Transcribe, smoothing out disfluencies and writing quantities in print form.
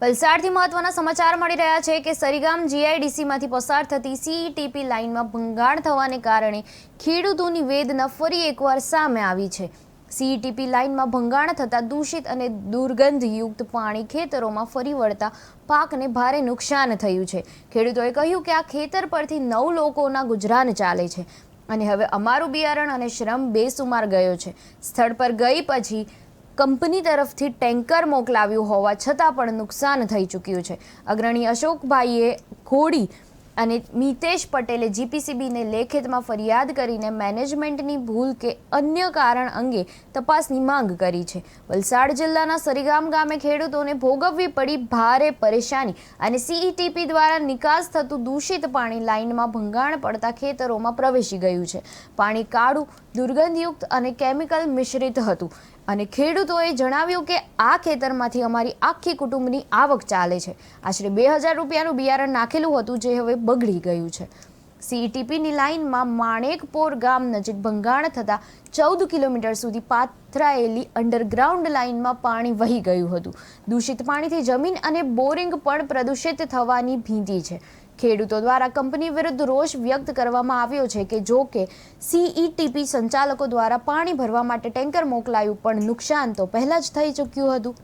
વલસાડથી મહત્વના સમાચાર મળી રહ્યા છે કે સરીગામ જીઆઈડીસીમાંથી પસાર થતી સીઈટીપી લાઇનમાં ભંગાણ થવાને કારણે ખેડૂતોની વેદના ફરી એકવાર સામે આવી છે। સીઈટીપી લાઇનમાં ભંગાણ થતાં દૂષિત અને દુર્ગંધયુક્ત પાણી ખેતરોમાં ફરી વળતા પાકને ભારે નુકસાન થયું છે। ખેડૂતોએ કહ્યું કે આ ખેતર પરથી 9 લોકોના ગુજરાન ચાલે છે અને હવે અમારું બિયારણ અને શ્રમ બેસુમાર ગયો છે। સ્થળ પર ગઈ પછી કંપની તરફથી ટેન્કર મોકલાવ્યું હોવા છતાં પણ નુકસાન થઈ ચૂક્યું છે। અગ્રણી અશોકભાઈએ ખોડી અને મિતેશ પટેલે જીપીસીબીને લેખિતમાં ફરિયાદ કરીને મેનેજમેન્ટની ભૂલ કે અન્ય કારણ અંગે તપાસની માંગ કરી છે। વલસાડ જિલ્લાના સરીગામ ગામે ખેડૂતોને ભોગવવી પડી ભારે પરેશાની અને સીઈટીપી દ્વારા નિકાસ થતું દૂષિત પાણી લાઇનમાં ભંગાણ પડતા ખેતરોમાં પ્રવેશી ગયું છે। પાણી કાળું, દુર્ગંધયુક્ત અને કેમિકલ મિશ્રિત હતું અને ખેડૂતોએ જણાવ્યું કે આ ખેતરમાંથી અમારી આખી કુટુંબની આવક ચાલે છે। આશરે 2000 રૂપિયાનું બિયારણ નાખેલું હતું જે હવે બગડી ગયું છે। સીઈટીપીની લાઇનમાં માણેકપોર ગામ નજીક ભંગાણ થતાં 14 કિલોમીટર સુધી પાથરાયેલી અંડરગ્રાઉન્ડ લાઇનમાં પાણી વહી ગયું હતું। દૂષિત પાણીથી જમીન અને બોરિંગ પણ પ્રદૂષિત થવાની ભીતિ છે। ખેડૂતો દ્વારા કંપની વિરુદ્ધ રોષ વ્યક્ત કરવામાં આવ્યો છે કે જો કે સીઈટીપી સંચાલકો દ્વારા પાણી ભરવા માટે ટેન્કર મોકલાયું પણ નુકસાન તો પહેલા જ થઈ ચૂક્યું હતું।